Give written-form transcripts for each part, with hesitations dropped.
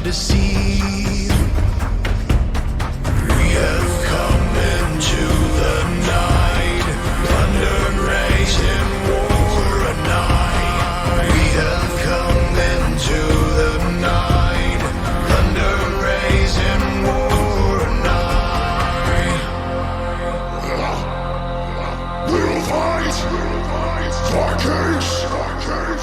shall deceive. We have come into the night, thunder and rage and war a night. We have come into the night, thunder and rage and war a night. We'll fight, for kings,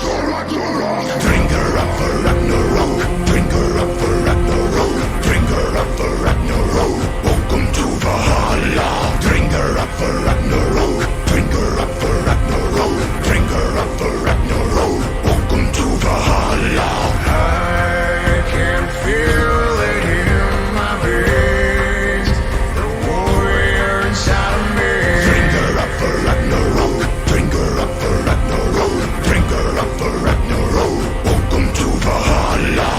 for Ragnarok. Drink her up for Ragnarok, drink her up for Ragnarok, drink her up for Ragnarok. Welcome to Valhalla. Drink her up for Ragnarok, drink her up for Ragnarok, drink her up for Ragnarok. Welcome to Valhalla. I can feel it in my veins, the warrior inside of me. Drink her up for Ragnarok, drink her up for Ragnarok, drink her up for Ragnarok. Welcome to Valhalla.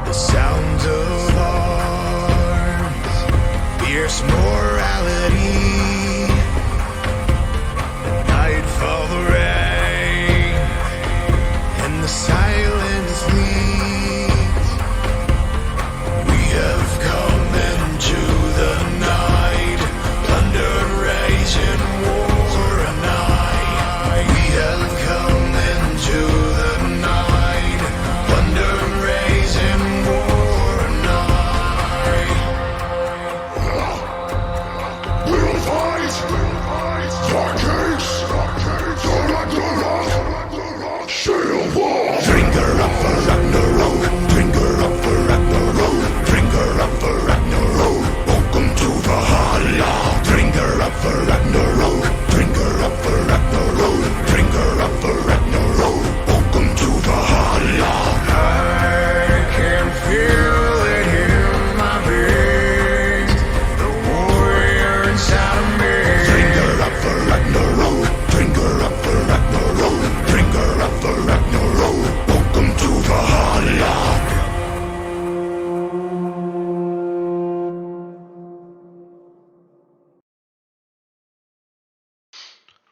The sounds of arms, fierce morality. Nightfall, the rain, and the silence leads. We have come into the night, thunder and rage and war a night. We have come into the night, thunder and rage and war a night. We'll fight, for kings, for Ragnarok. Shield wall. Drink her up for Ragnarok, drink her up for Ragnarok, drink her up for Ragnarok. Welcome to Valhalla. Drink her up for Ragnarok, drink her up for Ragnarok, drink her up for Ragnarok. Welcome to Valhalla. I can feel it in my veins, the warrior inside of me. Drink her up for Ragnarok, drink her up for Ragnarok, drink her up for Ragnarok. Welcome to Valhalla.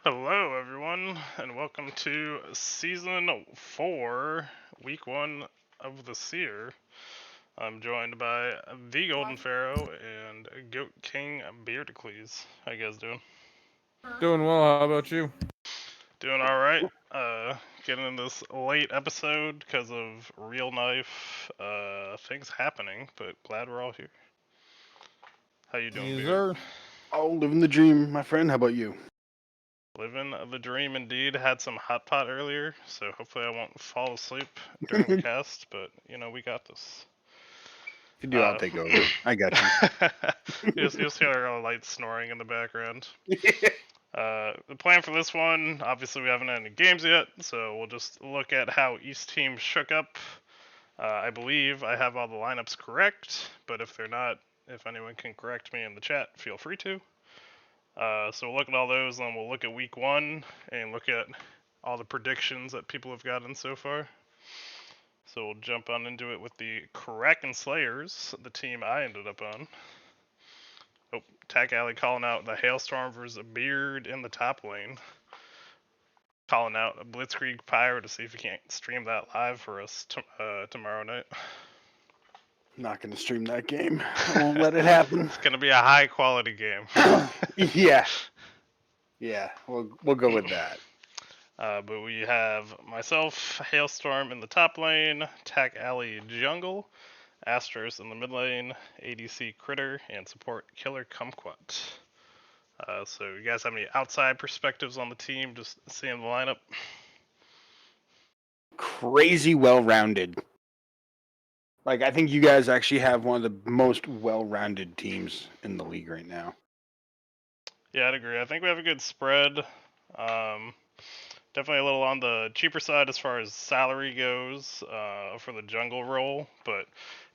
Hello, everyone, and welcome to Season 4, Week 1 of the Seer. I'm joined by the Golden Pharaoh and Goat King Beardicles. How you guys doing? Doing well. How about you? Doing alright. Getting in this late episode because of real life things happening, but glad we're all here. How you doing, Yes, Beard? sir. Oh, living the dream, my friend. How about you? Living the dream indeed. Had some hot pot earlier, so hopefully I won't fall asleep during the cast, but we got this. If you do, I'll take over. I got you. You'll see our light snoring in the background. The plan for this one, obviously we haven't had any games yet, so we'll just look at how each team shook up. I believe I have all the lineups correct, but if they're not, if anyone can correct me in the chat, feel free to. So we'll look at all those, and then we'll look at week 1 and look at all the predictions that people have gotten so far. So we'll jump on into it with the Kraken Slayers, the team I ended up on. Oh, Tack Alley calling out the Hailstorm versus Beard in the top lane. Calling out a Blitzkrieg Pyre to see if he can't stream that live for us tomorrow night. Not going to stream that game. I won't let it happen. It's going to be a high quality game. Yeah. Yeah, we'll go with that. But we have myself, Hailstorm in the top lane, Tack Alley Jungle, Astros in the mid lane, ADC Critter, and support Killer Kumquat. So you guys have any outside perspectives on the team, just seeing the lineup? Crazy well-rounded. Like, I think you guys actually have one of the most well-rounded teams in the league right now. Yeah, I'd agree. I think we have a good spread. definitely a little on the cheaper side as far as salary goes for the jungle role, but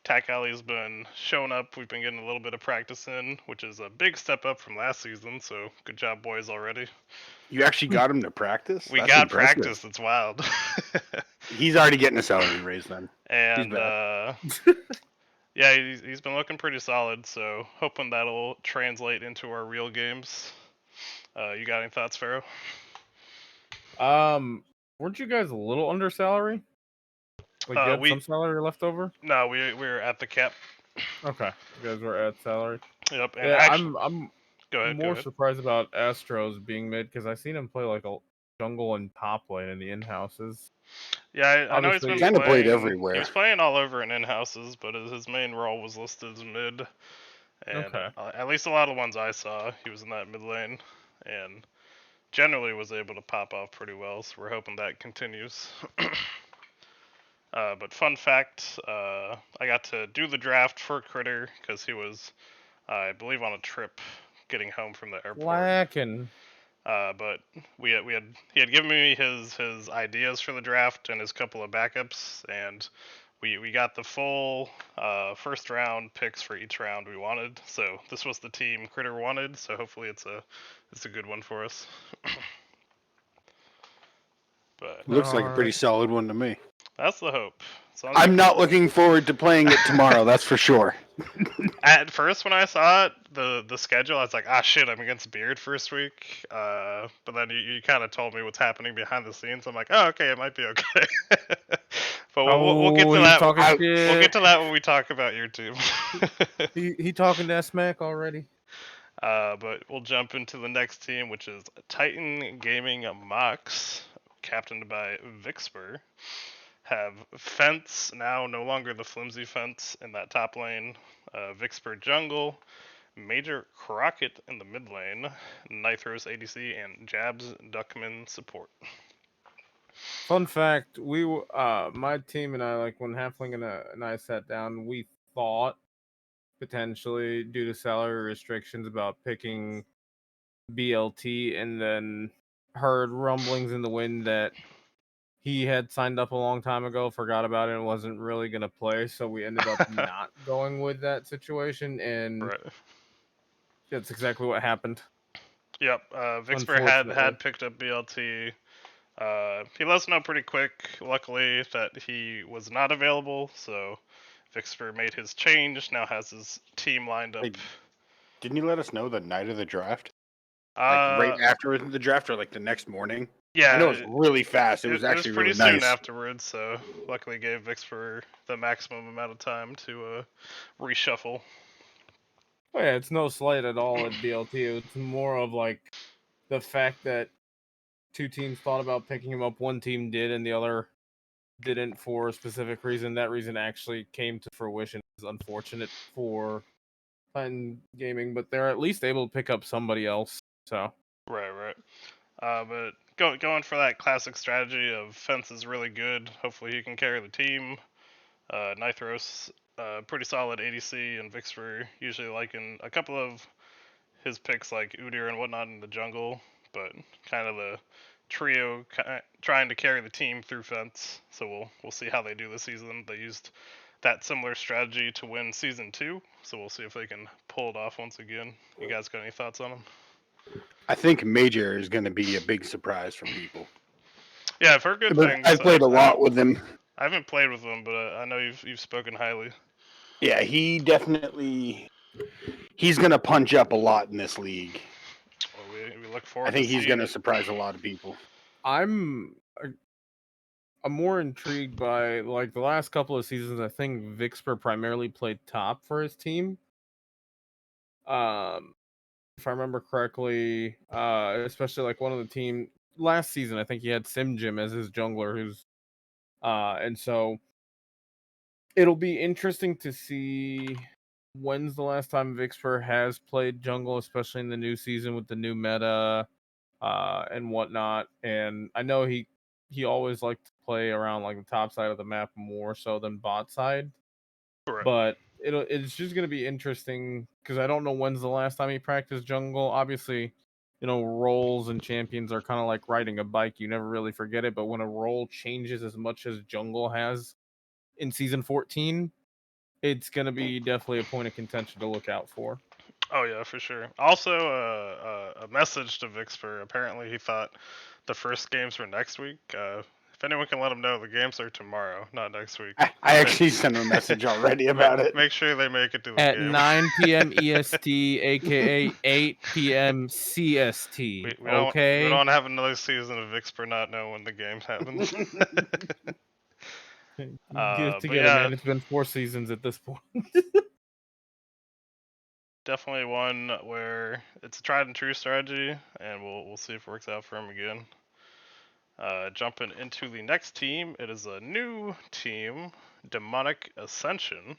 Tack Alley's been showing up. We've been getting a little bit of practice in, which is a big step up from last season. So good job, boys, already. You actually got him to practice? We That's got impressive. practice. It's wild. He's already getting a salary raise then. And back. yeah, he's been looking pretty solid. So hoping that'll translate into our real games. You got any thoughts, Pharaoh? Weren't you guys a little under salary? Like you had some salary left over? No, we were at the cap. Okay, you guys were at salary. Yep. And Yeah, actually, I'm go ahead. more surprised about Astros being mid because I seen him play like a jungle and top lane in the in-houses. Yeah, I know he's been kind of played playing everywhere. He was playing all over in in-houses, but his main role was listed as mid. And Okay. at least a lot of the ones I saw, he was in that mid lane, and generally was able to pop off pretty well. So we're hoping that continues. But fun fact, I got to do the draft for Critter because he was, I believe, on a trip getting home from the airport. Lacking. But he had given me his ideas for the draft and his couple of backups, and we got the full first round picks for each round we wanted. So this was the team Critter wanted. So hopefully it's a good one for us. But Looks like a pretty solid one to me. that's the hope. I'm not looking forward to playing it tomorrow, that's for sure. At first, when I saw it, the schedule, I was like, ah, shit, I'm against Beard first week. But then you kind of told me what's happening behind the scenes. I'm like, oh, okay, it might be okay. But we'll get to that. We'll get to that when we talk about your team. he talking that smack already. But we'll jump into the next team, which is Titan Gaming Mox, captained by Vixper. Have Fence, now no longer the flimsy Fence in that top lane, Vixper jungle, Major Crockett in the mid lane, Nithros ADC, and Jabs Duckman support. Fun fact: my team and I, like when Halfling and I sat down, we thought potentially due to salary restrictions about picking BLT, and then heard rumblings in the wind that he had signed up a long time ago, forgot about it, and wasn't really going to play. So we ended up not going with that situation, and that's exactly what happened. Yep, Vixper had picked up BLT. He let us know pretty quick, luckily, that he was not available. So Vixper made his change. Now has his team lined up. Didn't you let us know the night of the draft? Like right after the draft, or like the next morning? Yeah, I know it was really fast. It was actually pretty really nice. soon afterwards. So luckily gave Vixper the maximum amount of time to reshuffle. Oh yeah, it's no slight at all at BLT. It's more of like the fact that two teams thought about picking him up. One team did, and the other didn't for a specific reason. That reason actually came to fruition. It's unfortunate for Titan Gaming, but they're at least able to pick up somebody else. So right. But going for that classic strategy of Fence is really good. Hopefully he can carry the team. Nithros, pretty solid ADC, and Vixper usually liking a couple of his picks like Udyr and whatnot in the jungle, but kind of the trio trying to carry the team through Fence. So we'll see how they do this season. They used that similar strategy to win season 2, so we'll see if they can pull it off once again. You guys got any thoughts on them? I think Major is going to be a big surprise for people. Yeah, I've heard good things. I've played a lot with him. I haven't played with him, but I know you've spoken highly. Yeah, he definitely he's going to punch up a lot in this league. Well, we look forward. I think he's going to surprise a lot of people. I'm more intrigued by like the last couple of seasons. I think Vixper primarily played top for his team. If I remember correctly, especially like one of the team last season, I think he had Sim Jim as his jungler, who's and so it'll be interesting to see when's the last time Vixper has played jungle, especially in the new season with the new meta and whatnot. And I know he always liked to play around like the top side of the map more so than bot side. Correct. But it's just gonna be interesting because I don't know when's the last time he practiced jungle. Obviously, roles and champions are kind of like riding a bike. You never really forget it, but when a role changes as much as jungle has in season 14, it's going to be definitely a point of contention to look out for. Oh yeah, for sure. Also, a message to Vixper. Apparently, he thought the first games were next week. If anyone can let him know, the games are tomorrow, not next week. I actually sent him a message already about it. Make sure they make it to the At game. 9 p.m. EST, aka 8 p.m. CST. We Okay. don't have another season of Vixper not know when the game happens. Get But it together, yeah, man. It's been 4 seasons at this point. definitely one where it's a tried and true strategy, and we'll see if it works out for him again. Jumping into the next team, it is a new team, Demonic Ascension,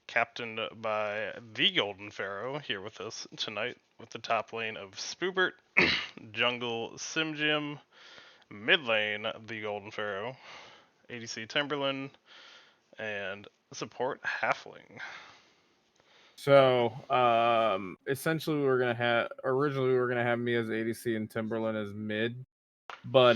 captained by the Golden Pharaoh, here with us tonight, with the top lane of Spoobert, jungle Simjim, mid lane the Golden Pharaoh, ADC Timberland, and support Halfling. So, essentially, originally we were gonna have me as ADC and Timberland as mid, but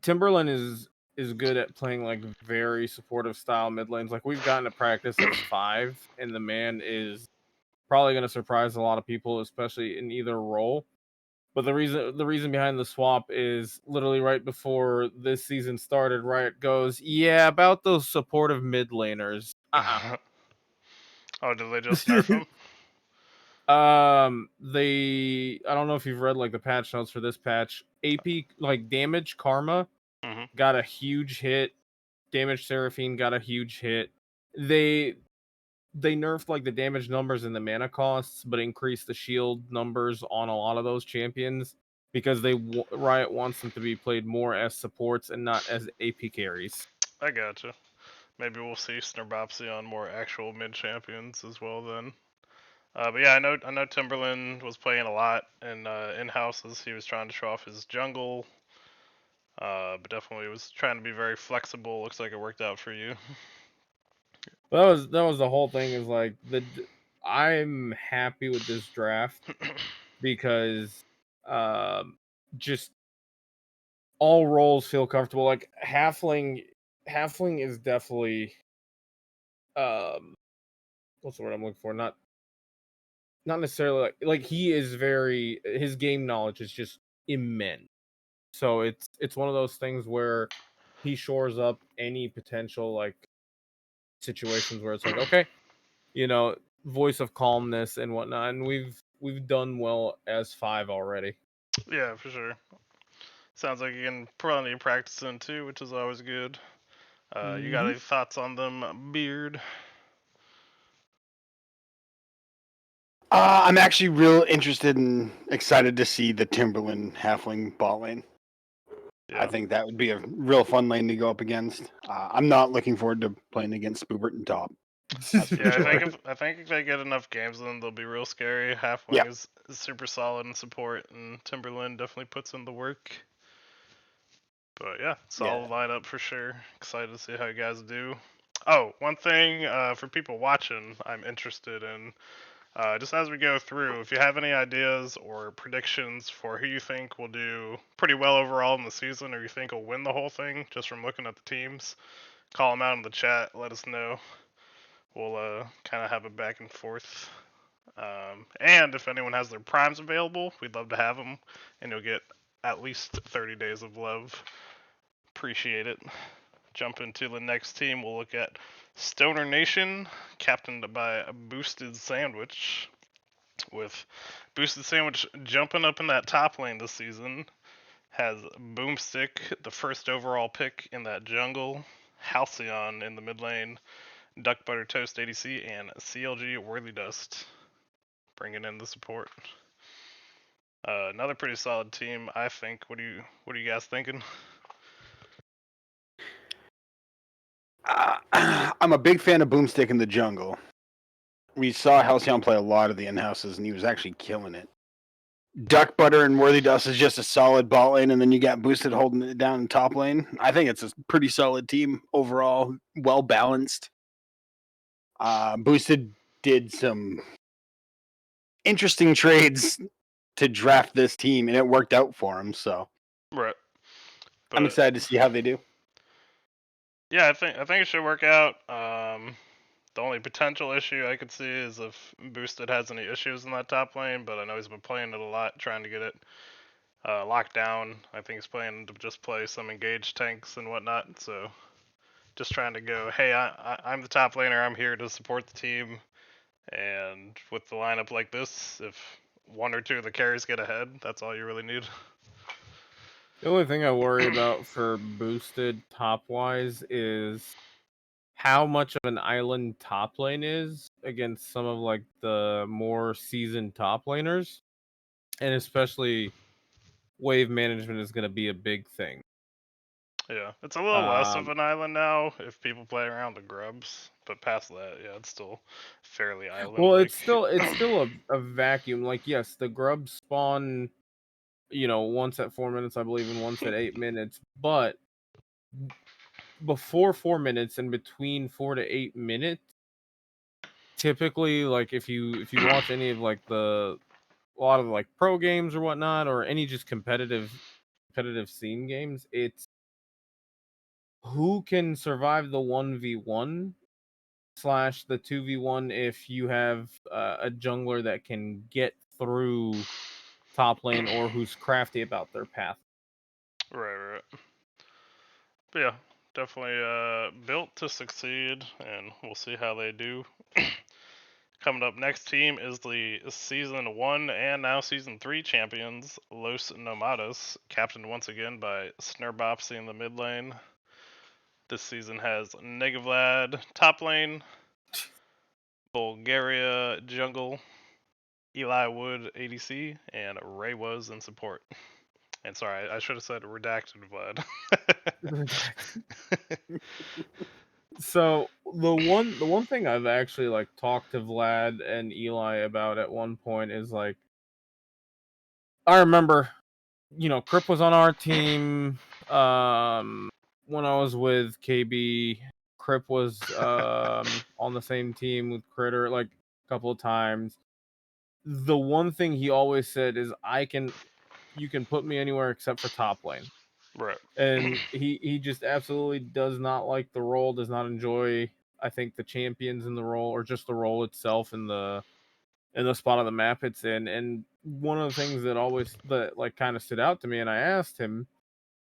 Timberland is good at playing like very supportive style mid lanes. Like we've gotten to practice as 5, and the man is probably gonna surprise a lot of people, especially in either role. But the reason behind the swap is literally right before this season started. Riot goes, yeah, about those supportive mid laners. Oh, did they just nerf him? I don't know if you've read like the patch notes for this patch. AP like damage karma Mm-hmm. got a huge hit. Damage Seraphine got a huge hit. They nerfed like the damage numbers and the mana costs, but increased the shield numbers on a lot of those champions because Riot wants them to be played more as supports and not as AP carries. I gotcha. Maybe we'll see Snurbopsy on more actual mid champions as well then. But yeah, I know Timberland was playing a lot in houses. He was trying to show off his jungle, but definitely was trying to be very flexible. Looks like it worked out for you. That was the whole thing. Is like I'm happy with this draft because just all roles feel comfortable. Like halfling is definitely what's the word I'm looking for? Not necessarily like he is very his game knowledge is just immense. So it's one of those things where he shores up any potential like situations where it's like, okay, voice of calmness and whatnot, and we've done well as 5 already. Yeah, for sure. Sounds like you can plenty of practicing too, which is always good. You got any thoughts on them, Beard? I'm actually real interested and excited to see the Timberland Halfling bot lane. Yeah. I think that would be a real fun lane to go up against. I'm not looking forward to playing against Spoobert and top. Yeah, I think if they get enough games, then they'll be real scary. Halfling is super solid in support, and Timberland definitely puts in the work. But yeah, solid lineup for sure. Excited to see how you guys do. Oh, one thing for people watching, I'm interested in. Just as we go through, if you have any ideas or predictions for who you think will do pretty well overall in the season, or you think will win the whole thing, just from looking at the teams, call them out in the chat. Let us know. We'll kind of have a back and forth. And if anyone has their primes available, we'd love to have them, and you'll get at least 30 days of love. Appreciate it. Jump into the next team. We'll look at Stoner Nation, captained by Boosted Sandwich. With Boosted Sandwich jumping up in that top lane this season, has Boomstick, the first overall pick in that jungle, Halcyon in the mid lane, Duck Butter Toast ADC, and CLG Worthy Dust bringing in the support. Another pretty solid team, I think. What are you guys thinking? I'm a big fan of Boomstick in the jungle. We saw Halcyon play a lot of the in-houses, and he was actually killing it. Duck Butter and Worthy Dust is just a solid bot lane, and then you got Boosted holding it down in top lane. I think it's a pretty solid team overall, well balanced. Boosted did some interesting trades to draft this team, and it worked out for him. So Right. I'm But excited to see how they do. yeah, I think it should work out. The only potential issue I could see is if Boosted has any issues in that top lane, but I know he's been playing it a lot, trying to get it locked down. I think he's planning to just play some engaged tanks and whatnot. So just trying to go, hey, I'm the top laner. I'm here to support the team. And with the lineup like this, if one or two of the carries get ahead, that's all you really need. The only thing I worry about for boosted top wise is how much of an island top lane is against some of like the more seasoned top laners, and especially wave management is going to be a big thing. Yeah, it's a little less of an island now if people play around the grubs, but past that, yeah, it's still fairly island-like. Well, it's still a vacuum. Like, yes, the grubs spawn, once at 4 minutes, I believe, and once at 8 minutes. But before 4 minutes and between 4 to 8 minutes, typically, like if you watch any of like a lot of like pro games or whatnot, or any just competitive scene games, it's who can survive the 1v1 slash the 2v1 if you have a jungler that can get through top lane or who's crafty about their path. Right. But yeah, definitely built to succeed, and we'll see how they do. Coming up next team is the Season 1 and now Season 3 champions, Los Nomados, captained once again by Snurbopsy in the mid lane. This season has Negavlad top lane, Bulgaria jungle, Eli Wood ADC, and Ray was in support. And sorry, I should have said redacted Vlad. So the one thing I've actually like talked to Vlad and Eli about at one point is like, I remember, Crip was on our team when I was with KB. Crip was on the same team with Critter like a couple of times. The one thing he always said is, you can put me anywhere except for top lane. Right. And he just absolutely does not like the role, does not enjoy, I think, the champions in the role, or just the role itself in the spot on the map it's in. And one of the things that like kind of stood out to me, and I asked him,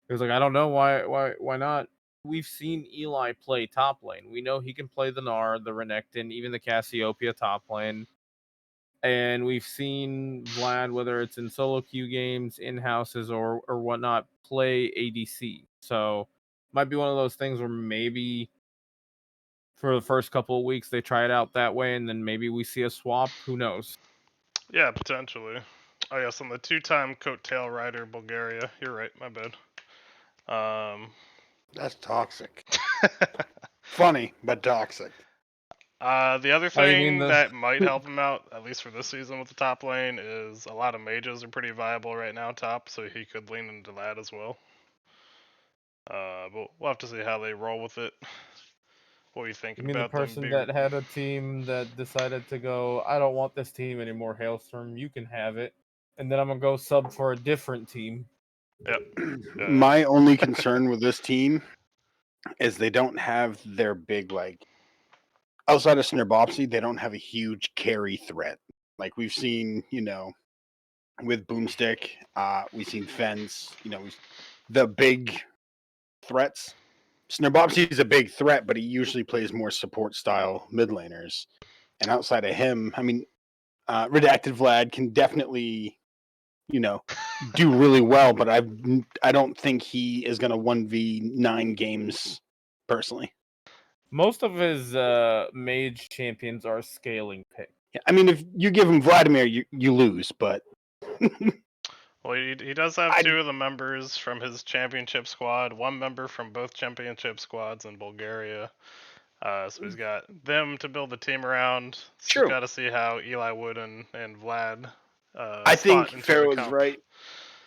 he was like, I don't know why not. We've seen Eli play top lane. We know he can play the Gnar, the Renekton, even the Cassiopeia top lane. And we've seen Vlad, whether it's in solo queue games, in houses, or whatnot, play ADC. So might be one of those things where maybe for the first couple of weeks they try it out that way, and then maybe we see a swap. Who knows? Yeah, potentially. Oh yes, I'm the two-time coattail rider Bulgaria. You're right, my bad. That's toxic. Funny, but toxic. The other Oh, you mean thing that might help him out, at least for this season with the top lane, is a lot of mages are pretty viable right now top, so he could lean into that as well. But we'll have to see how they roll with it. What are you You thinking mean the about them person being... that had a team that decided to go, I don't want this team anymore, Hailstorm, you can have it, and then I'm gonna go sub for a different team. Yep. My only concern with this team is they don't have their big, like, outside of Snurbopsy, they don't have a huge carry threat. Like we've seen, with Boomstick, we've seen Fence, the big threats. Snurbopsy is a big threat, but he usually plays more support style mid laners. And outside of him, I mean, Redacted Vlad can definitely, do really well, but I don't think he is going to 1v9 games personally. Most of his mage champions are scaling pick. Yeah, I mean, if you give him Vladimir, you lose, but Well, he does have two of the members from his championship squad, one member from both championship squads in Bulgaria. So he's got them to build the team around. So True. got to see how Eli Wood and Vlad I think spot into the Pharaoh's comp. right.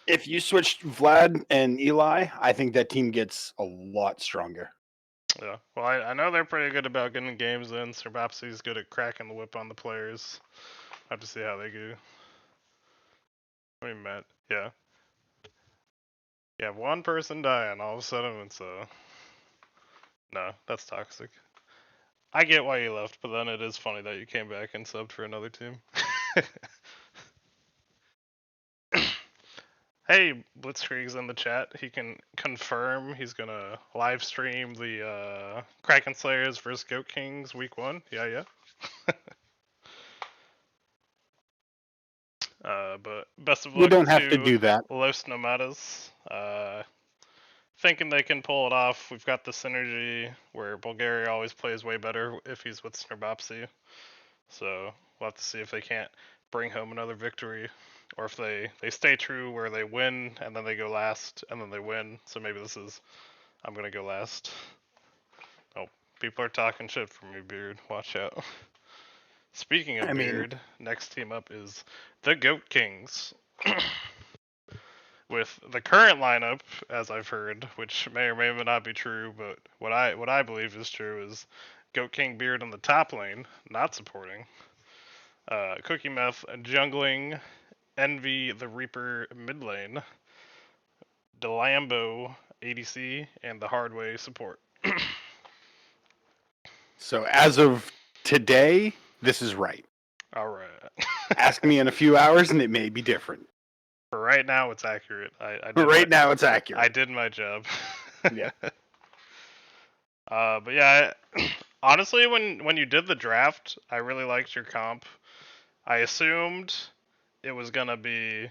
If you switched Vlad and Eli, I think that team gets a lot stronger. Yeah. Well, I know they're pretty good about getting games in. Sir Bapsy's good at cracking the whip on the players. have to see how they do. I mean, Matt, yeah. You have one person dying all of a sudden, and so no, that's toxic. I get why you left, but then it is funny that you came back and subbed for another team. Hey, Blitzkrieg's in the chat. He can confirm he's gonna live stream the Kraken Slayers vs Goat Kings week 1. Yeah. But best of We luck don't have to to do that. Los Nomadas. Thinking they can pull it off. We've got the synergy where Bulgaria always plays way better if he's with Snrbopsy. So we'll have to see if they can't bring home another victory, or if they stay true where they win and then they go last and then they win. So maybe this is I'm gonna go last. Oh, people are talking shit for me, Beard. Watch out. Speaking of I mean- Beard, next team up is the Goat Kings. With the current lineup, as I've heard, which may or may not be true, but what I believe is true is Goat King Beard on the top lane, not supporting. Cookie Meth jungling, Envy the Reaper mid lane, Delambo ADC, and the Hardway support. So as of today, this is right. All right. Ask me in a few hours, and it may be different. For right now, it's accurate. But right now, it's accurate. I did my job. Yeah. But yeah, honestly, when you did the draft, I really liked your comp. I assumed it was gonna be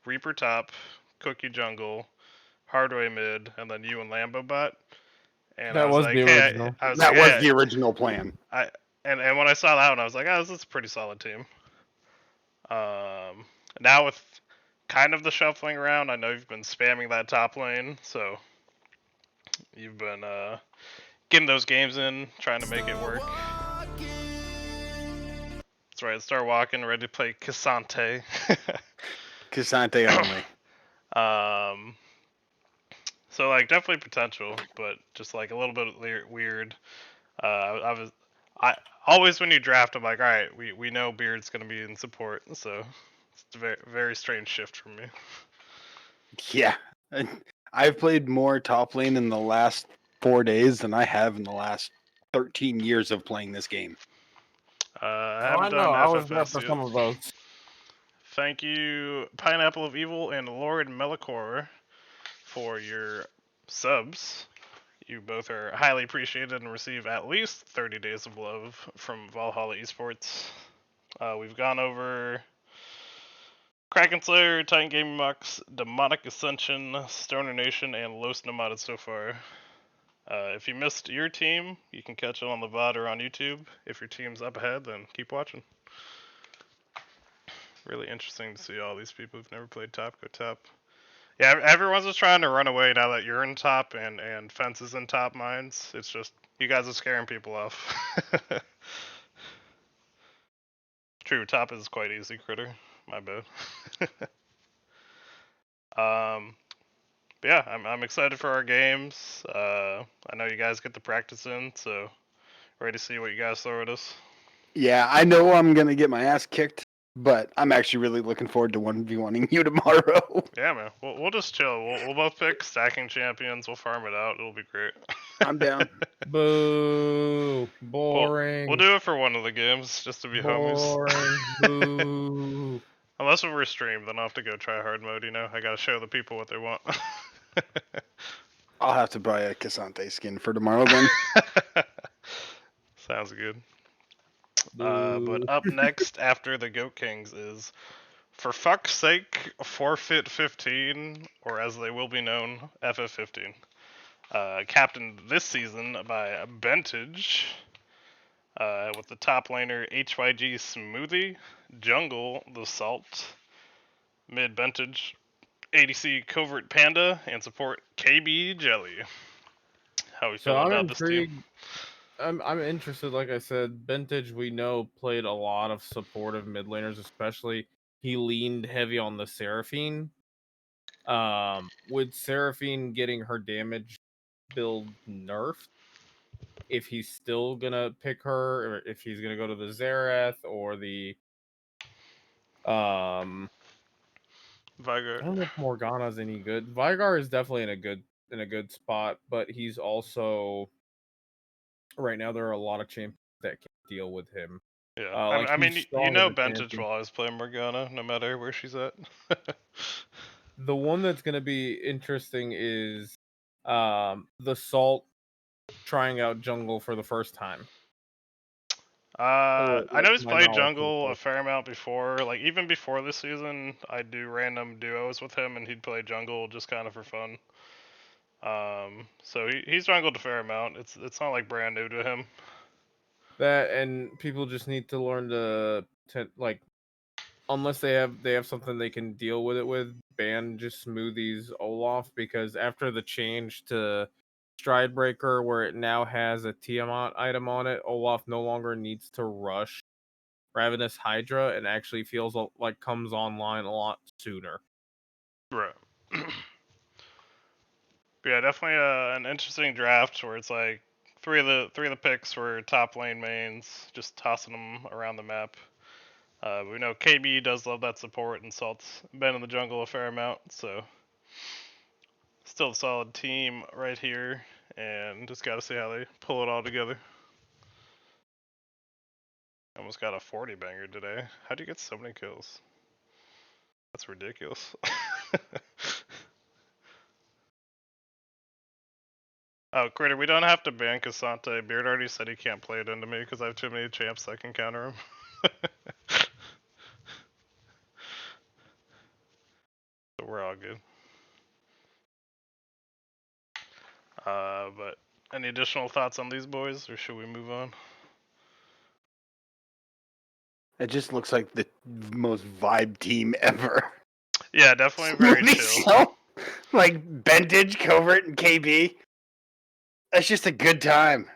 Reaper top, Cookie jungle, Hardway mid, and then you and Lambo bot. And I That was was like, the hey, original. I was That like, was hey, the original plan. and when I saw that one, I was like, oh, this is a pretty solid team. Now with kind of the shuffling around, I know you've been spamming that top lane, so you've been getting those games in, trying to make it work. That's right, start walking, ready to play Cassante. Cassante only. So like definitely potential, but just like a little bit weird. I always when you draft, I'm like, all right, we know Beard's gonna be in support, so it's a very very strange shift for me. Yeah. I've played more top lane in the last 4 days than I have in the last 13 years of playing this game. I Oh, haven't I know. done I was there FFS for yet. some of those. Thank you, Pineapple of Evil and Lord Melicor, for your subs. You both are highly appreciated and receive at least 30 days of love from Valhalla Esports. We've gone over Kraken Slayer, Titan Gaming Mox, Demonic Ascension, Stoner Nation, and Los Nomadas so far. If you missed your team, you can catch it on the VOD or on YouTube. If your team's up ahead, then keep watching. Really interesting to see all these people who've never played top go top. Yeah, everyone's just trying to run away now that you're in top and Fence is in top mines. It's just, you guys are scaring people off. True, top is quite easy, Critter. My bad. But yeah, I'm excited for our games. I know you guys get the practice in, so ready to see what you guys throw at us. Yeah, I know I'm going to get my ass kicked, but I'm actually really looking forward to 1v1ing you tomorrow. Yeah, man. We'll just chill. We'll both pick stacking champions. We'll farm it out. It'll be great. I'm down. Boo. Boring. We'll do it for one of the games, just to be homies. Boring. Boo. Unless we're streamed, then I'll have to go try hard mode, you know? I gotta show the people what they want. I'll have to buy a Cassante skin for tomorrow then. Sounds good. Boo. But up next after the Goat Kings is, for fuck's sake, Forfeit 15, or as they will be known, FF15. Captained this season by Bentage, with the top laner HYG Smoothie, jungle the Salt, mid Bentage, ADC Covert Panda, and support KB Jelly. How we So feeling I'm about this intrigued. team? I'm interested. Like I said, Vintage we know played a lot of supportive mid laners, especially he leaned heavy on the Seraphine. With Seraphine getting her damage build nerfed, if he's still gonna pick her, or if he's gonna go to the Zareth or the Viger. I don't know if Morgana's any good. Vigar is definitely in a good spot, but he's also right now there are a lot of champions that can deal with him. Yeah, Like I he's mean, strong as a Bentage champion. will always play Morgana, no matter where she's at. The one that's gonna be interesting is the Salt trying out jungle for the first time. Or I know he's my played knowledge of jungle a it. fair amount before. Like even before this season, I do random duos with him, and he'd play jungle just kind of for fun. So he's jungled a fair amount. It's not like brand new to him. That and people just need to learn to like unless they have something they can deal with it with, ban just smoothies Olaf because after the change to Stridebreaker where it now has a Tiamat item on it, Olaf no longer needs to rush Ravenous Hydra and actually feels like comes online a lot sooner. Right. But yeah, definitely an interesting draft where it's like three of the picks were top lane mains, just tossing them around the map. We know KB does love that support, and Salt's been in the jungle a fair amount, so still a solid team right here, and just got to see how they pull it all together. Almost got a 40 banger today. How do you get so many kills? That's ridiculous. Oh, Critter, we don't have to ban Cassante. Beard already said he can't play it into me because I have too many champs that can counter him. So we're all good. But any additional thoughts on these boys, or should we move on? It just looks like the most vibe team ever. Yeah, definitely very chill. So, like Bentage, Covert, and KB. That's just a good time.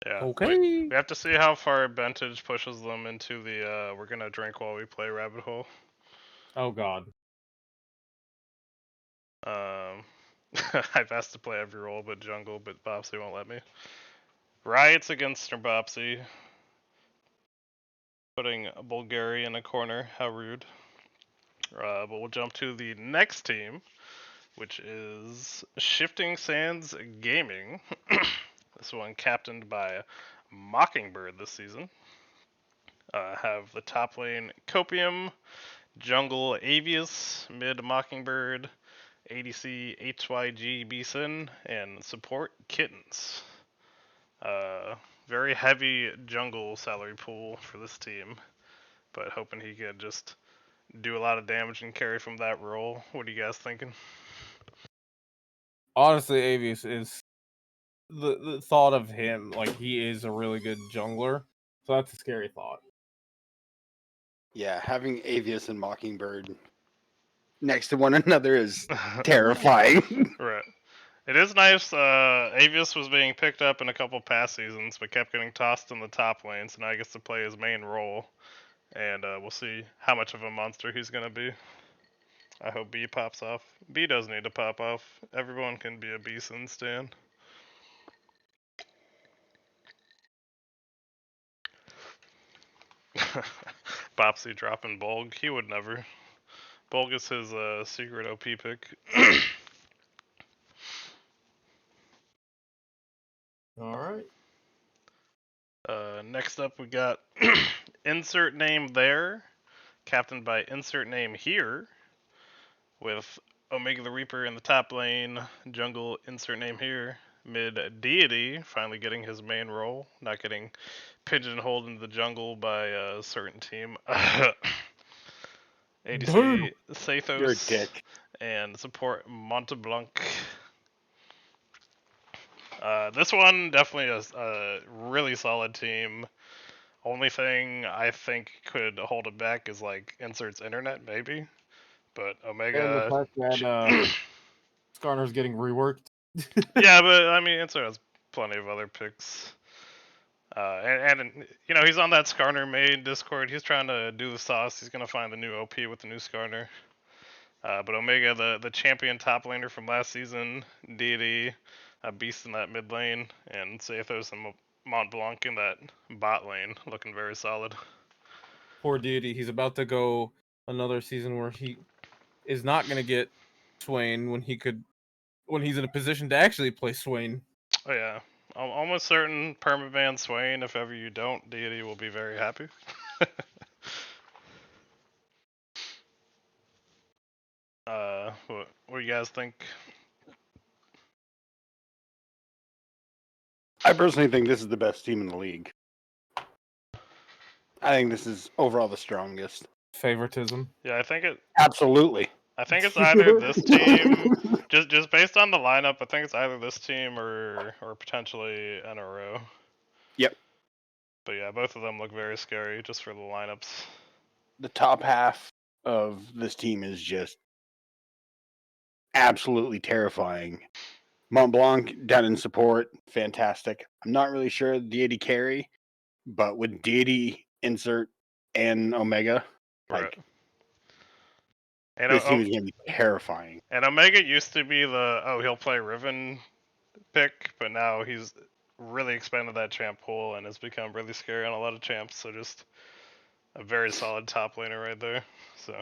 Yeah. Okay. We have to see how far Bentage pushes them into the we're gonna drink while we play rabbit hole. Oh god. I've asked to play every role but jungle, but Bopsy won't let me. Riots against Bopsy. Putting Bulgaria in a corner. How rude. But we'll jump to the next team, which is Shifting Sands Gaming. This one captained by Mockingbird this season. Have the top lane Copium, jungle Avius, mid Mockingbird, ADC HYG Beeson, and support Kittens. Very heavy jungle salary pool for this team, but hoping he could just do a lot of damage and carry from that role. What are you guys thinking? Honestly, Avius is the thought of him, like he is a really good jungler. So that's a scary thought. Yeah, having Avius and Mockingbird next to one another is terrifying. Right. It is nice. Avius was being picked up in a couple past seasons, but kept getting tossed in the top lane, so now he gets to play his main role. And we'll see how much of a monster he's going to be. I hope B pops off. B does need to pop off. Everyone can be a Beeson stan. Bopsy dropping Bolg. He would never. Bolg is his secret OP pick. Alright. Next up, we got insert name there, captained by insert name here, with Omega the Reaper in the top lane, jungle insert name here, mid Deity finally getting his main role, not getting pigeonholed into the jungle by a certain team. ADC You're a Sathos dick. and support Monteblanc. This one definitely is a really solid team. Only thing I think could hold it back is like Insert's internet, maybe. But And the Omega. fact that Skarner's getting reworked. Yeah, but I mean, Insert has plenty of other picks. And you know, he's on that Skarner made Discord. He's trying to do the sauce. He's gonna find the new OP with the new Skarner. But Omega, the champion top laner from last season, Deity, a beast in that mid lane, and Sathos and Mont Blanc in that bot lane, looking very solid. Poor Deity. He's about to go another season where he is not going to get Swain when he's in a position to actually play Swain. Oh yeah, I'm almost certain permaban Swain. If ever you don't, Deity will be very happy. What do you guys think? I personally think this is the best team in the league. I think this is overall the strongest. Favoritism. Yeah, Absolutely. I think it's either this team, just based on the lineup. I think it's either this team or potentially NRO. Yep. But yeah, both of them look very scary just for the lineups. The top half of this team is just absolutely terrifying. Mont Blanc down in support, fantastic. I'm not really sure Deity carry, but with Deity insert and Omega, Right. And this team is going to be terrifying. And Omega used to be he'll play Riven pick, but now he's really expanded that champ pool and has become really scary on a lot of champs. So just a very solid top laner right there. So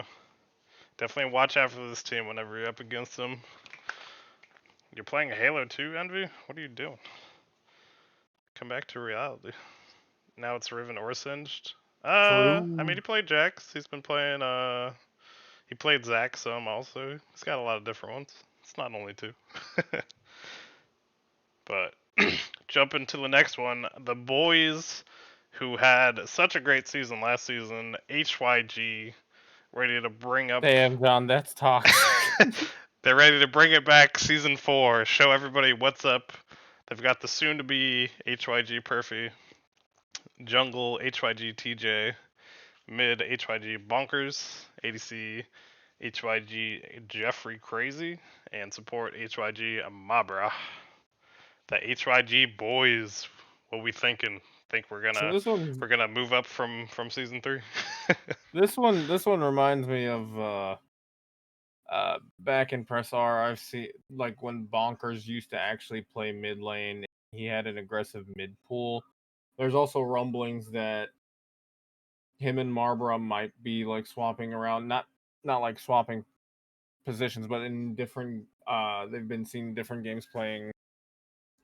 definitely watch out for this team whenever you're up against them. You're playing Halo 2, Envy? What are you doing? Come back to reality. Now it's Riven or Singed. I mean, he played Jax. He's been playing, he played Zac some also. He's got a lot of different ones. It's not only two. But jumping to the next one, the boys who had such a great season last season, HYG, ready to bring up. Damn, John, that's toxic. They're ready to bring it back season 4, show everybody what's up. They've got the soon-to-be HYG Perfy, jungle HYG TJ, mid HYG Bonkers, ADC HYG Jeffrey Crazy, and support HYG Mabra. The HYG boys, what we thinking? Think we're gonna move up from season 3? this one reminds me of back in Press R. I've seen like when Bonkers used to actually play mid lane. He had an aggressive mid pool. There's also rumblings that him and Marbra might be like swapping around, not like swapping positions, but in different. They've been seeing different games playing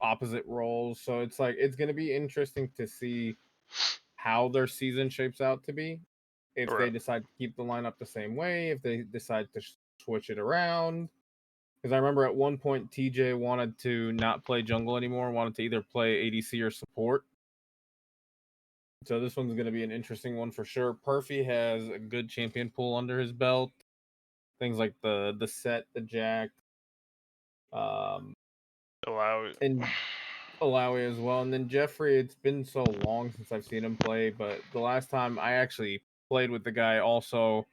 opposite roles, so it's like it's gonna be interesting to see how their season shapes out to be. If they decide to keep the lineup the same way, if they decide to switch it around. Because I remember at one point TJ wanted to not play jungle anymore, wanted to either play ADC or support. So this one's going to be an interesting one for sure. Perfy has a good champion pool under his belt. Things like the Set, the Jack, and Alawi as well. And then Jeffrey, it's been so long since I've seen him play, but the last time I actually played with the guy also,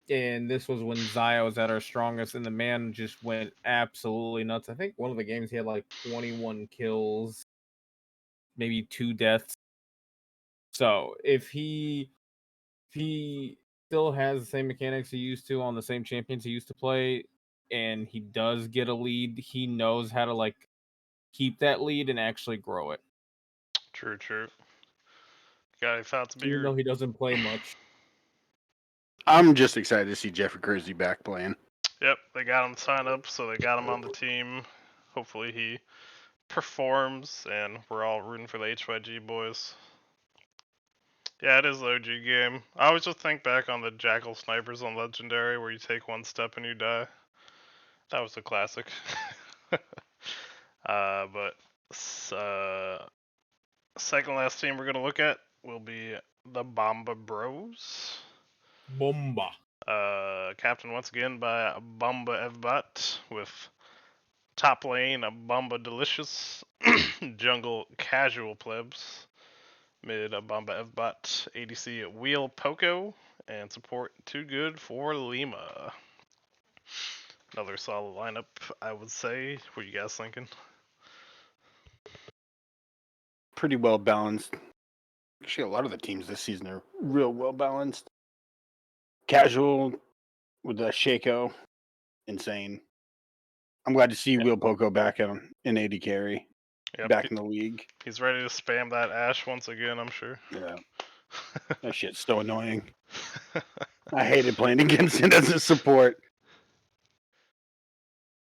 and this was when Zaya was at our strongest, and the man just went absolutely nuts. I think one of the games he had like 21 kills, maybe 2 deaths. So if he still has the same mechanics he used to on the same champions he used to play, and he does get a lead, he knows how to like keep that lead and actually grow it. True. Got any thoughts, Beard? Even though he doesn't play much. I'm just excited to see Jeffrey Crazy back playing. Yep, they got him signed up, so they got him on the team. Hopefully he performs, and we're all rooting for the HYG boys. Yeah, it is the OG game. I always just think back on the Jackal snipers on Legendary, where you take one step and you die. That was a classic. But second last team we're gonna look at will be the Bomba Bros. Bomba. Captain once again by Bomba Evbot with top lane a Bomba Delicious, jungle Casual Plebs, mid a Bomba Evbot, ADC Wheel Poco, and support Too Good for Lima. Another solid lineup, I would say. What are you guys thinking? Pretty well balanced. Actually, a lot of the teams this season are real well balanced. Casual with the Shaco, insane. I'm glad to see Will Poco back in AD carry, back in the league. He's ready to spam that Ashe once again, I'm sure. Yeah. That shit's so annoying. I hated playing against it as a support.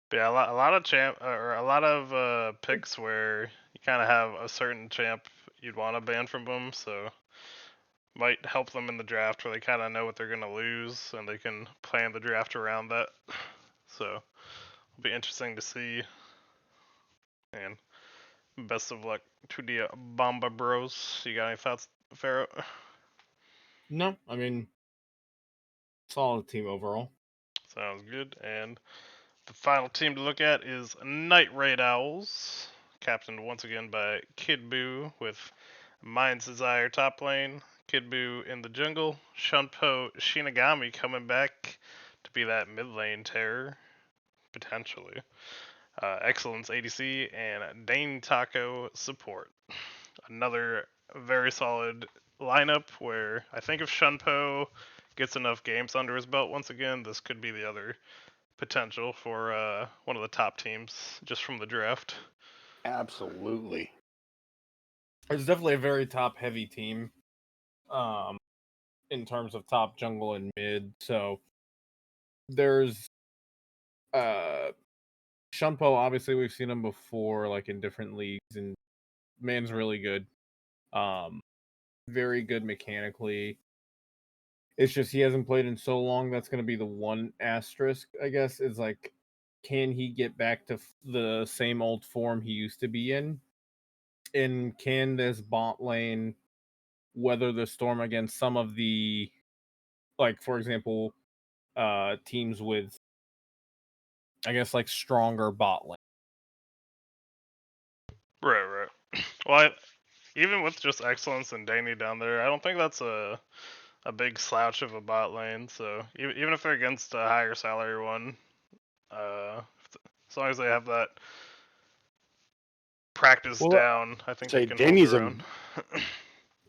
But yeah, a lot of picks where you kind of have a certain champ you'd want to ban from them, so might help them in the draft where they kind of know what they're gonna lose and they can plan the draft around that. So it'll be interesting to see. And best of luck to the Bomba Bros. You got any thoughts, Pharaoh? No, I mean, solid team overall. Sounds good. And the final team to look at is Night Raid Owls, captained once again by Kid Buu with Mind's Desire top lane, Kid Buu in the jungle, Shunpo Shinigami coming back to be that mid lane terror, potentially. Excellence ADC, and Dane Taco support. Another very solid lineup where I think if Shunpo gets enough games under his belt once again, this could be the other potential for one of the top teams just from the draft. Absolutely. It's definitely a very top heavy team, in terms of top jungle and mid. So there's Shunpo. Obviously, we've seen him before, like in different leagues, and man's really good. Very good mechanically. It's just he hasn't played in so long. That's going to be the one asterisk, I guess, is like, can he get back to the same old form he used to be in? And can this bot lane weather the storm against some of the, like, for example, teams with, I guess, like, stronger bot lane? Right. Well, even with just Excellence and Danny down there, I don't think that's a big slouch of a bot lane. So even if they're against a higher salary one, as long as they have that practice Well, down, I think Say they can hold Danny's their a own.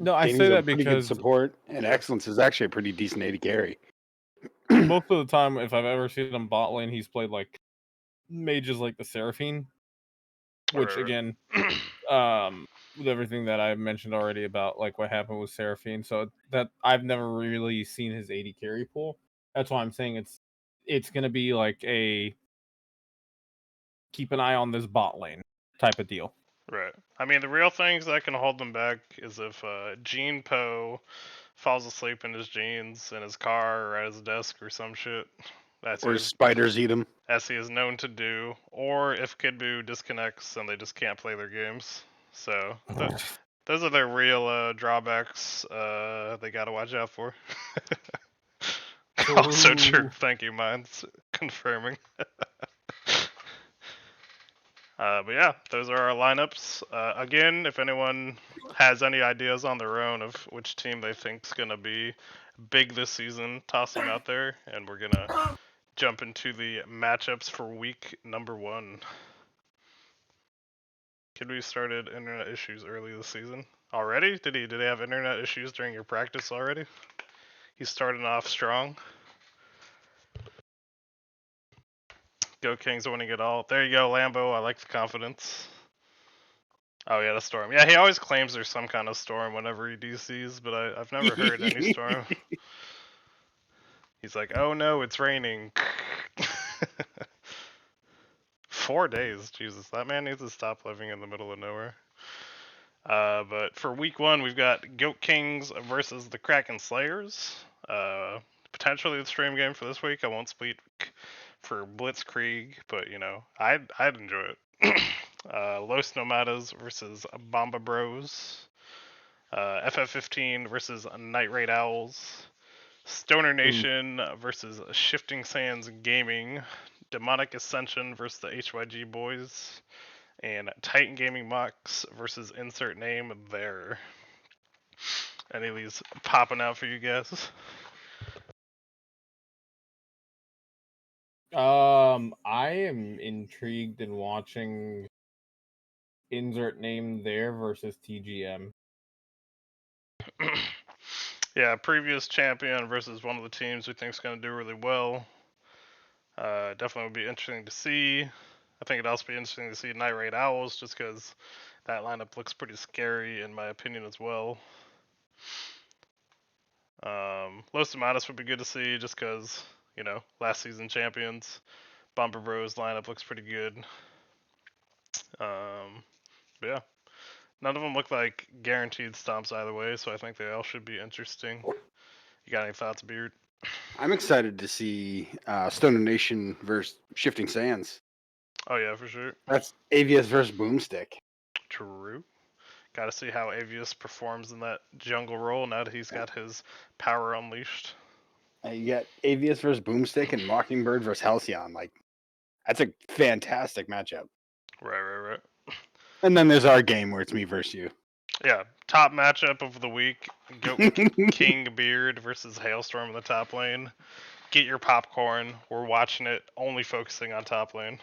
no, I Danny's say a that pretty good because support, and Yeah. Excellence is actually a pretty decent AD carry. most of the time, if I've ever seen him bot lane, he's played like mages like the Seraphine, which Right. again, with everything that I mentioned already about like what happened with Seraphine, so that I've never really seen his AD carry pool. That's why I'm saying it's gonna be like a keep an eye on this bot lane type of deal. Right. I mean, the real things that can hold them back is if Gene Poe falls asleep in his jeans in his car or at his desk or some shit. Or spiders eat him. As he is known to do, or if Kid Buu disconnects and they just can't play their games. So those are their real drawbacks they gotta watch out for. Also true. Thank you, Minds, confirming. But yeah, those are our lineups. Again, if anyone has any ideas on their own of which team they think's gonna be big this season, toss them out there, and we're gonna jump into the matchups for week number 1. Kid, we started internet issues early this season already. Did he have internet issues during your practice already? He's starting off strong. Go Kings winning it all. There you go, Lambo. I like the confidence. Oh yeah, the storm. Yeah, he always claims there's some kind of storm whenever he DCs, but I've never heard any storm. He's like, oh no, it's raining. 4 days, Jesus, that man needs to stop living in the middle of nowhere. But for week 1, we've got Goat Kings versus the Kraken Slayers. Potentially the stream game for this week. I won't speak for Blitzkrieg, but you know, I'd enjoy it. Los Nomadas versus Bomba Bros. FF15 versus Night Raid Owls. Stoner Nation versus Shifting Sands Gaming. Demonic Ascension versus the HYG Boys. And Titan Gaming Mox versus insert name there. Any of these popping out for you guys? I am intrigued in watching insert name there versus TGM. Yeah, previous champion versus one of the teams we think is going to do really well. Definitely would be interesting to see. I think it'd also be interesting to see Night Raid Owls just because that lineup looks pretty scary in my opinion as well. Los Tomatos would be good to see just because, last season champions. Bomber Bros lineup looks pretty good. But yeah, none of them look like guaranteed stomps either way, so I think they all should be interesting. You got any thoughts, Beard? I'm excited to see Stoner Nation versus Shifting Sands. Oh yeah, for sure. That's Avius versus Boomstick. True. Got to see how Avius performs in that jungle role now that he's got his power unleashed. You got Avius versus Boomstick and Mockingbird versus Halcyon. Like, that's a fantastic matchup. Right. And then there's our game where it's me versus you. Yeah, top matchup of the week. Goat King Beard versus Hailstorm in the top lane. Get your popcorn. We're watching it, only focusing on top lane.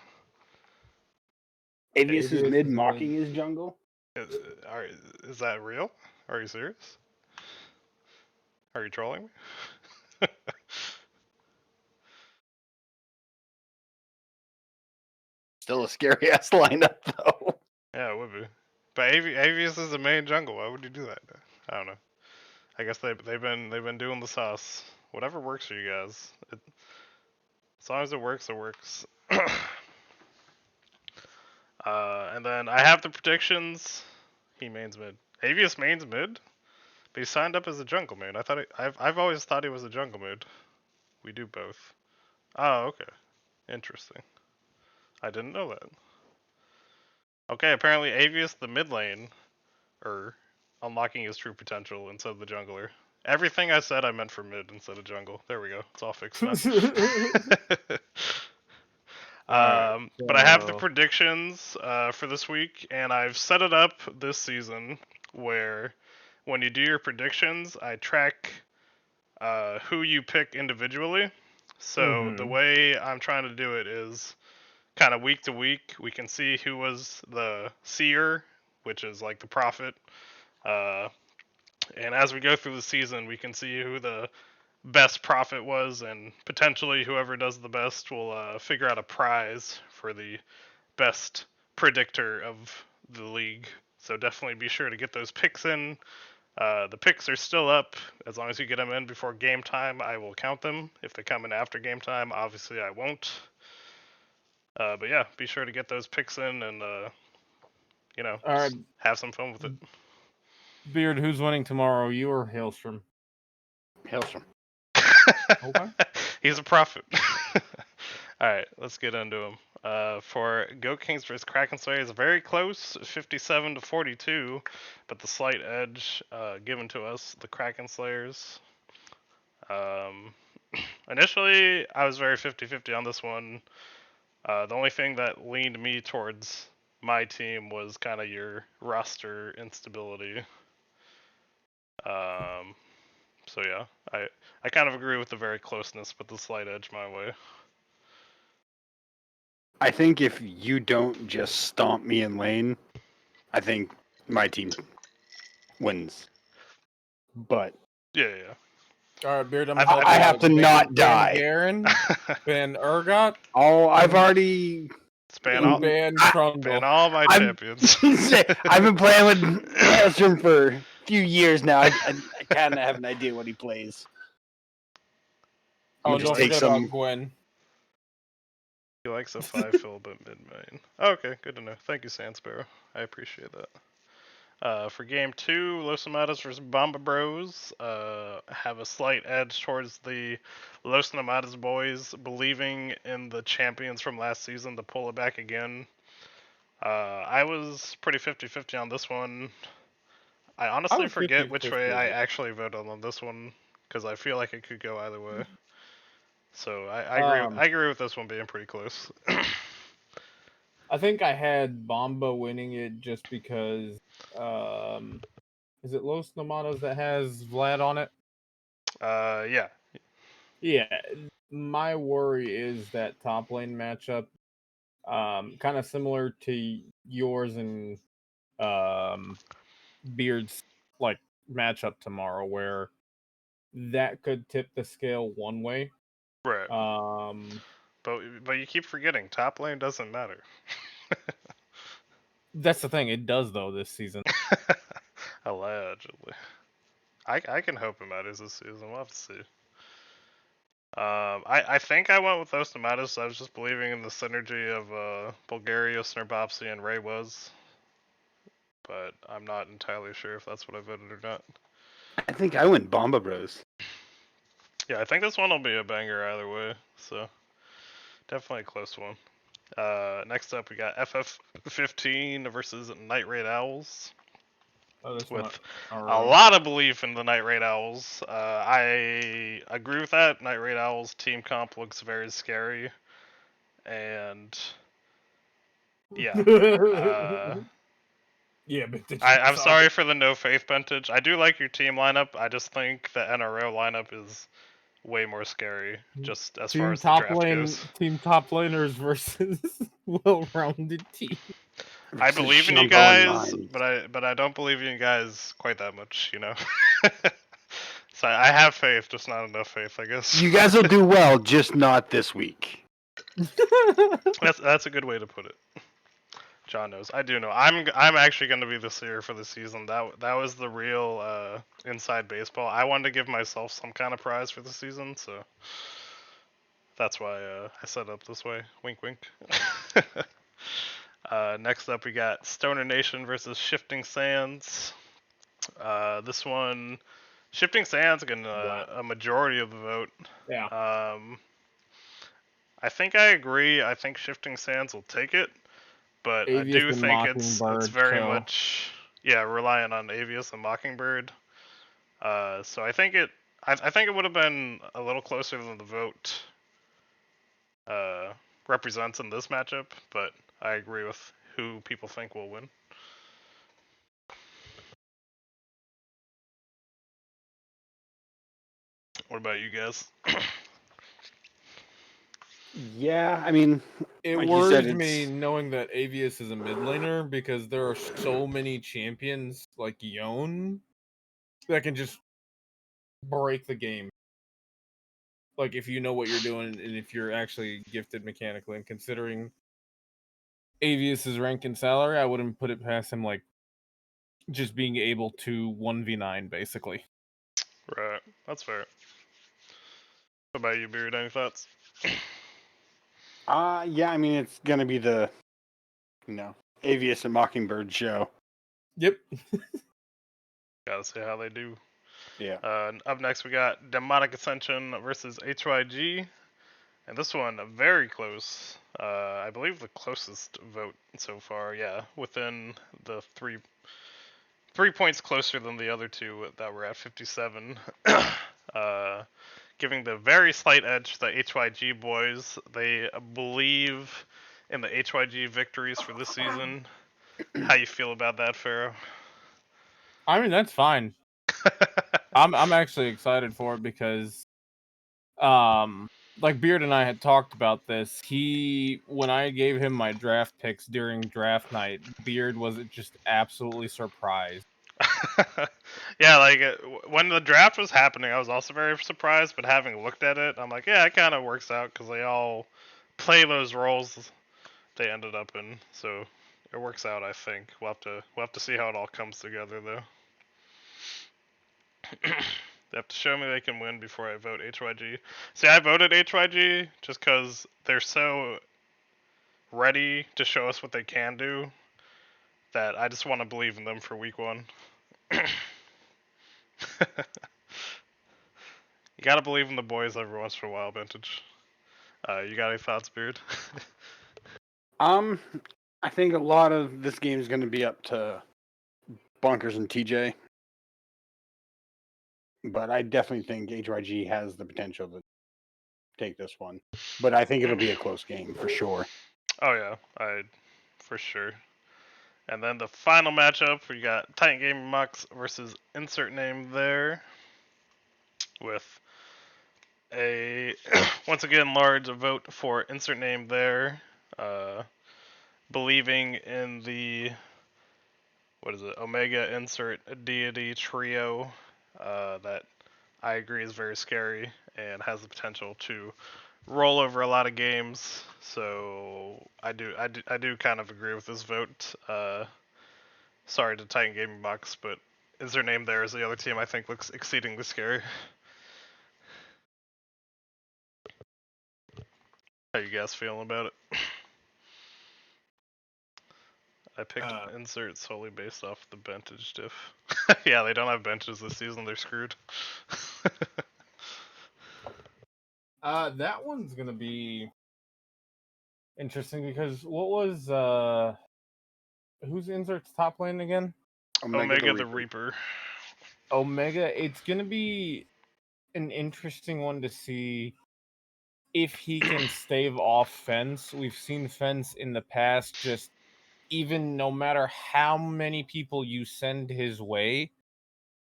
Avius is Avius mid, is Mocking is jungle. Is that real? Are you serious? Are you trolling me? Still a scary ass lineup though. Yeah, it would be. But Avius is the main jungle. Why would you do that? I don't know. I guess they've been doing the sauce. Whatever works for you guys. As long as it works, it works. And then I have the predictions. He mains mid. Avius mains mid, but he signed up as a jungle main. I've always thought he was a jungle mid. We do both. Oh, okay. Interesting. I didn't know that. Okay, apparently Avius the mid lane, unlocking his true potential instead of the jungler. Everything I said I meant for mid instead of jungle. There we go. It's all fixed now. Alright, But I have the so- predictions for this week, and I've set it up this season where when you do your predictions, I track who you pick individually. So the way I'm trying to do it is kind of week to week. We can see who was the Seer, which is like the prophet. And as we go through the season, we can see who the best prophet was, and potentially whoever does the best will figure out a prize for the best predictor of the league. So definitely be sure to get those picks in. The picks are still up. As long as you get them in before game time, I will count them. If they come in after game time, obviously I won't. But yeah, be sure to get those picks in and, Alright, have some fun with it. Beard, who's winning tomorrow? You or Hailstrom? Hailstorm. Okay. He's a prophet. Alright, let's get into him. For Goat Kings vs. Kraken Slayers, very close, 57 to 42, but the slight edge given to us, the Kraken Slayers. Initially, I was very 50-50 on this one. The only thing that leaned me towards my team was kind of your roster instability. So yeah, I kind of agree with the very closeness, but the slight edge my way. I think if you don't just stomp me in lane, I think my team wins. But Yeah. Alright, Beard, I'm I- helping I have out to Ben- not Ben die. Garen, Ben Urgot, Oh, I've already Span and all, Ben ban Trundle. all my I'm- champions. I've been playing with Hailstorm for a few years now. I kind of have an idea what he plays. Oh, We'll just don't take forget some- about Gwen. He likes a 5-fill but mid-main. Oh, okay, good to know. Thank you, Sandsparrow. I appreciate that. For game 2, Los Amadas vs. Bomba Bros. Have a slight edge towards the Los Amadas boys, believing in the champions from last season to pull it back again. I was pretty 50-50 on this one. I honestly was forget which way 50-50. I actually voted on this one, because I feel like it could go either way. So I agree. I agree with this one being pretty close. I think I had Bomba winning it just because. Is it Los Nomados that has Vlad on it? Yeah. Yeah. My worry is that top lane matchup, kind of similar to yours and Beard's like matchup tomorrow, where that could tip the scale one way. Right. Um, But you keep forgetting top lane doesn't matter. that's the thing. It does though this season. Allegedly. I can hope it matters this season. We'll have to see. I think I went with Ostamatis. I was just believing in the synergy of Bulgaria, Snerbopsy, and Ray was, but I'm not entirely sure if that's what I voted or not. I think I went Bomba Bros. Yeah, I think this one will be a banger either way. So definitely a close one. Next up, we got FF15 versus Night Raid Owls. Oh, this With one. a Alright. lot of belief in the Night Raid Owls. I agree with that. Night Raid Owls team comp looks very scary, and yeah. Yeah, vintage. I'm sorry for the no faith vintage. I do like your team lineup. I just think the NRO lineup is way more scary, just as far as the draft goes. Team top laners versus well-rounded team. I Versus believe in you Shambho and guys, Mines. but I don't believe in you guys quite that much, you know. So I have faith, just not enough faith, I guess. You guys will do well, just not this week. That's a good way to put it. John knows. I do know. I'm actually going to be the Seer for the season. That was the real inside baseball. I wanted to give myself some kind of prize for the season, so that's why I set up this way. Wink, wink. Next up, we got Stoner Nation versus Shifting Sands. This one, Shifting Sands getting a majority of the vote. Yeah. I think I agree. I think Shifting Sands will take it, but I Avius do and think it's Mockingbird, very so- much relying on Avius and Mockingbird. So I think it would have been a little closer than the vote represents in this matchup, but I agree with who people think will win. What about you guys? Yeah, I mean, It like you said, worries me it's knowing that Avius is a mid laner because there are so many champions like Yone that can just break the game. Like if you know what you're doing and if you're actually gifted mechanically, and considering Avius's rank and salary, I wouldn't put it past him like just being able to 1v9 basically. Right, that's fair. What about you, Beard? Any thoughts? yeah, I mean, it's gonna be the, Avius and Mockingbird show. Yep. Gotta see how they do. Yeah. Up next, we got Demonic Ascension versus HYG. And this one, very close. I believe the closest vote so far, yeah. Within the 3 points closer than the other two that were at 57. Giving the very slight edge to the HYG boys. They believe in the HYG victories for this season. How you feel about that, Pharaoh? I mean that's fine. I'm actually excited for it because like Beard and I had talked about this. When I gave him my draft picks during draft night, Beard was just absolutely surprised. Yeah, like when the draft was happening, I was also very surprised. But having looked at it, I'm like, yeah, it kind of works out because they all play those roles they ended up in, so it works out. I think we'll have to see how it all comes together, though. They have to show me they can win before I vote HYG. See, I voted HYG just because they're so ready to show us what they can do that I just want to believe in them for week one. You gotta believe in the boys every once in a while, Vintage. You got any thoughts, Beard? I think a lot of this game is going to be up to Bonkers and TJ, but I definitely think HYG has the potential to take this one. But I think it'll be a close game for sure. Oh yeah, for sure. And then the final matchup, we got Titan Gaming Mux versus insert name there, with a once again large vote for insert name there, believing in the Omega insert deity trio that I agree is very scary and has the potential to roll over a lot of games. So I do kind of agree with this vote. Sorry to Titan Gaming Box, but is their name there as the other team I think looks exceedingly scary. How you guys feeling about it? I picked insert solely based off the bentage diff. Yeah, they don't have benches this season, they're screwed. That one's gonna be interesting because what was who's insert's top lane again? Omega the Reaper. Omega. It's gonna be an interesting one to see if he can stave off Fence. We've seen Fence in the past just even no matter how many people you send his way,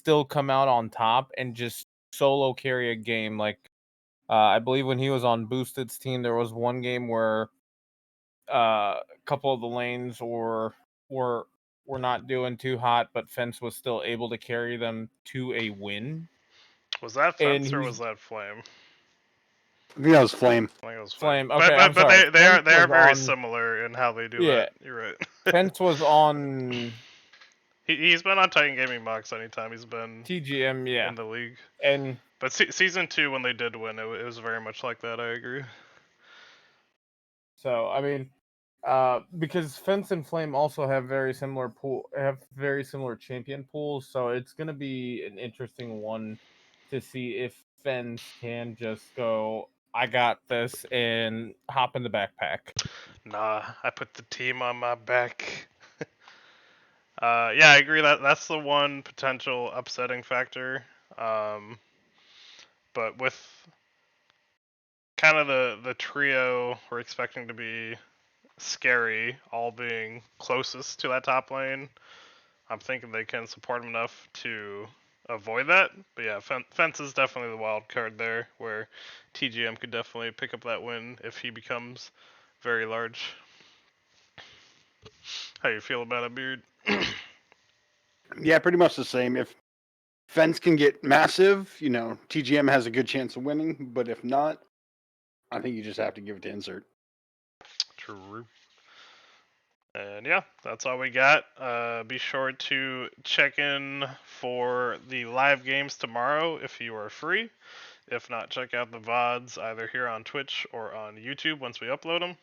still come out on top and just solo carry a game. Like I believe when he was on Boosted's team, there was one game where a couple of the lanes were not doing too hot, but Fence was still able to carry them to a win. Was that Fence or was that Flame? I think that was Flame. I think it was Flame. Flame. Okay, but sorry. they are Fence was very on- similar in how they do Yeah. that. You're right. Fence was on He's been on Titan Gaming Box anytime he's been TGM, yeah. in the league. And But season 2 when they did win, it was very much like that. I agree. so I mean, because Fence and Flame also have very similar champion pools, so it's gonna be an interesting one to see if Fence can just go, I got this, and hop in the backpack. Nah, I put the team on my back. Yeah, I agree that's the one potential upsetting factor. But with kind of the trio we're expecting to be scary, all being closest to that top lane, I'm thinking they can support him enough to avoid that. But yeah, Fence is definitely the wild card there, where TGM could definitely pick up that win if he becomes very large. How you feel about it, Beard? Yeah, pretty much the same. If Fence can get massive, TGM has a good chance of winning. But if not, I think you just have to give it to insert. True. And yeah, that's all we got. Be sure to check in for the live games tomorrow if you are free. If not, check out the VODs either here on Twitch or on YouTube once we upload them.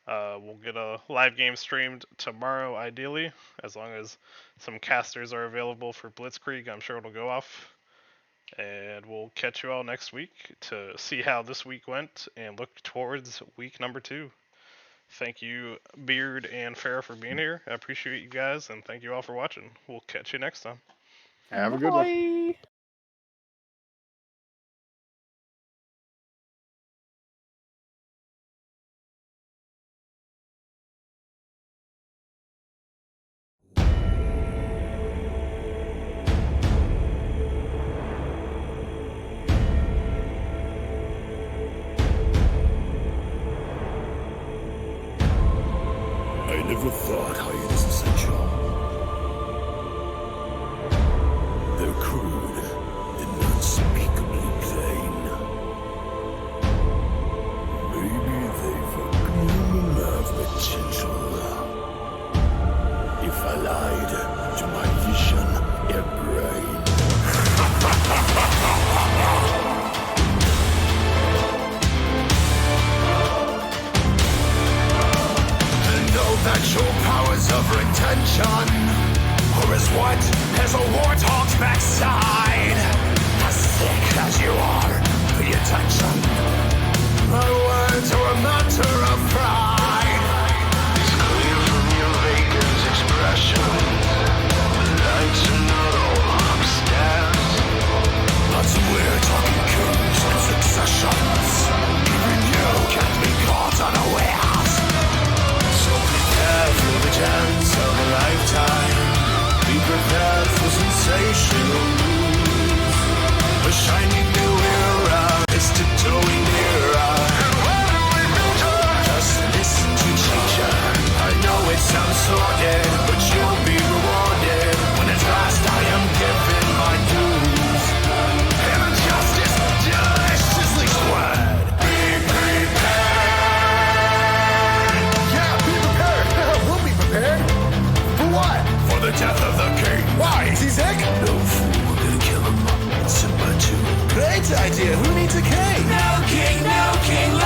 We'll get a live game streamed tomorrow, ideally, as long as some casters are available for Blitzkrieg. I'm sure it'll go off. And we'll catch you all next week to see how this week went and look towards week number 2. Thank you, Beard and Farrah, for being here. I appreciate you guys, and thank you all for watching. We'll catch you next time. Have a good one. Bye. I never thought hyenas essential. They're crude and unspeakably plain. Maybe they've a gleam of potential. If I lied to my vision and brain. That your powers of retention are as what as a warthog's backside. As sick as you are, pay attention. My words are a matter of pride. It's clear from your vacant expression. Lights are not all upstairs. But we're talking kings and successions. Even you can't be caught unawares. For the chance of a lifetime, be prepared for sensational news. A shining new era is tiptoeing nearer. And what do we do? Just listen to teacher. I know it sounds sordid, but you'll be rewarded when at last I am given my dues. And justice deliciously squared. Be prepared. For what? For the death of the king. Why? He's sick? No fool, we're gonna kill him. Simba too. Great idea. Who needs a king? No king,